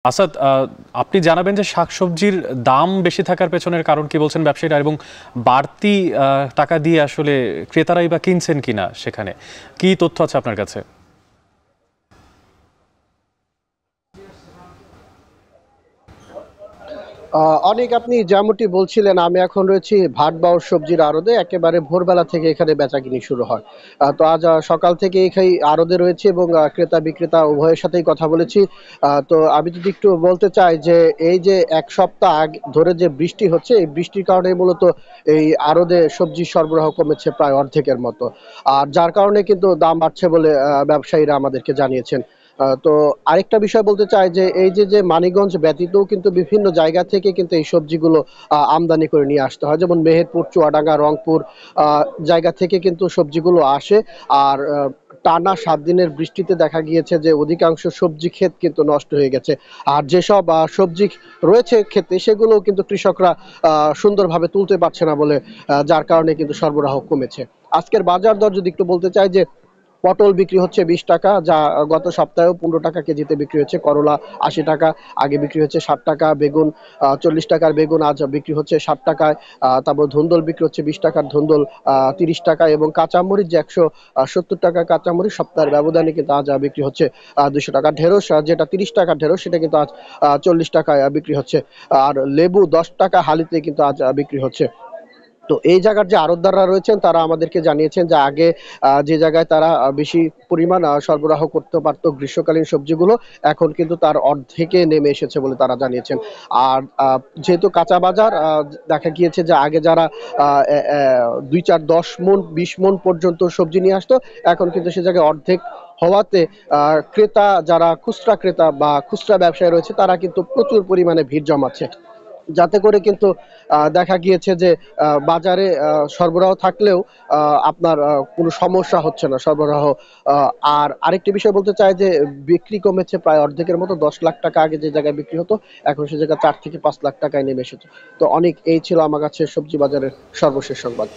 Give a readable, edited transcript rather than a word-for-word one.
আসাদ, আপনি জানাবেন যে শাকসবজির দাম বেশি থাকার পেছনের কারণ কি বলছেন ব্যবসায়ীরা, এবং বাড়তি টাকা দিয়ে আসলে ক্রেতারাই বা কিনছেন কিনা, সেখানে কি তথ্য আছে আপনার কাছে? অনেক আপনি যেমনটি বলছিলেন, আমি এখন রয়েছি ভাটবাউর সবজির আড়তে। একেবারে ভোরবেলা থেকে এখানে বেচাকিনি শুরু হয়। তো আজ সকাল থেকে এখানে আড়তে রয়েছে এবং ক্রেতা বিক্রেতা উভয়ের সাথেই কথা বলেছি। তো আমি যদি একটু বলতে চাই যে এই যে এক সপ্তাহ ধরে যে বৃষ্টি হচ্ছে, এই বৃষ্টির কারণে মূলত এই আড়তে সবজির সরবরাহ কমেছে প্রায় অর্ধেকের মতো। আর যার কারণে কিন্তু দাম বাড়ছে বলে ব্যবসায়ীরা আমাদেরকে জানিয়েছেন। তো আরেকটা বিষয় বলতে চাই যে এই যে মানিকগঞ্জ ব্যতীতও কিন্তু বিভিন্ন জায়গা থেকে কিন্তু এই সবজিগুলো আমদানি করে নিয়ে আসতে হয়, যেমন মেহেরপুর, চুয়াডাঙ্গা, রংপুর জায়গা থেকে কিন্তু সবজিগুলো আসে। আর টানা 7 দিনের বৃষ্টিতে দেখা গিয়েছে যে অধিকাংশ সবজি ক্ষেত কিন্তু নষ্ট হয়ে গেছে। আর যেসব সবজি রয়েছে ক্ষেতে, সেগুলো কিন্তু কৃষকরা সুন্দরভাবে তুলতে পারছে না বলে যার কারণে কিন্তু সরবরাহ কমেছে। আজকের বাজার দর যদি একটু বলতে চাই, যে পটল বিক্রি হচ্ছে 20 টাকা, যা গত সপ্তাহেও 15 টাকা কেজিতে বিক্রি হচ্ছে। করলা 80 টাকা, আগে বিক্রি হচ্ছে 60 টাকা। বেগুন 40 টাকার বেগুন আজ বিক্রি হচ্ছে 60 টাকায়। তারপর ধুন্দল বিক্রি হচ্ছে 20 টাকার ধুন্দল 30 টাকায়, এবং কাঁচামরিচ যে 170 টাকার কাঁচামরিচ সপ্তাহের ব্যবধানে কিন্তু আজ বিক্রি হচ্ছে 200 টাকা। ঢেঁড়স যেটা 30 টাকার ঢেঁড়স, সেটা কিন্তু আজ 40 টাকায় বিক্রি হচ্ছে। আর লেবু 10 টাকা হালিতে কিন্তু আজ বিক্রি হচ্ছে। তো এই জায়গার যে আড়তদাররা রয়েছেন, তারা আমাদেরকে জানিয়েছেন যে আগে যে জায়গায় তারা বেশি পরিমাণ সরবরাহ করতে পারত গ্রীষ্মকালীন সবজিগুলো, এখন কিন্তু তার অর্ধেকে নেমে এসেছে বলে তারা জানিয়েছেন। আর যেহেতু কাঁচা বাজার, দেখা গিয়েছে যে আগে যারা 2, 4, 10 মণ 20 মণ পর্যন্ত সবজি নিয়ে আসতো, এখন কিন্তু সে জায়গায় অর্ধেক হওয়াতে ক্রেতা, যারা খুচরা ক্রেতা বা খুচরা ব্যবসায়ী রয়েছে, তারা কিন্তু প্রচুর পরিমাণে ভিড় জমাচ্ছে, যাতে করে কিন্তু দেখা গিয়েছে যে বাজারে সরবরাহ থাকলেও আপনার কোনো সমস্যা হচ্ছে না সরবরাহ। আর আরেকটি বিষয় বলতে চাই যে বিক্রি কমেছে প্রায় অর্ধেকের মতো। 10 লাখ টাকা আগে যে জায়গায় বিক্রি হতো, এখন সে জায়গায় 4 থেকে 5 লাখ টাকায় নেমে এসেছে। তো অনেক, এই ছিল আমার কাছে সবজি বাজারের সর্বশেষ সংবাদ।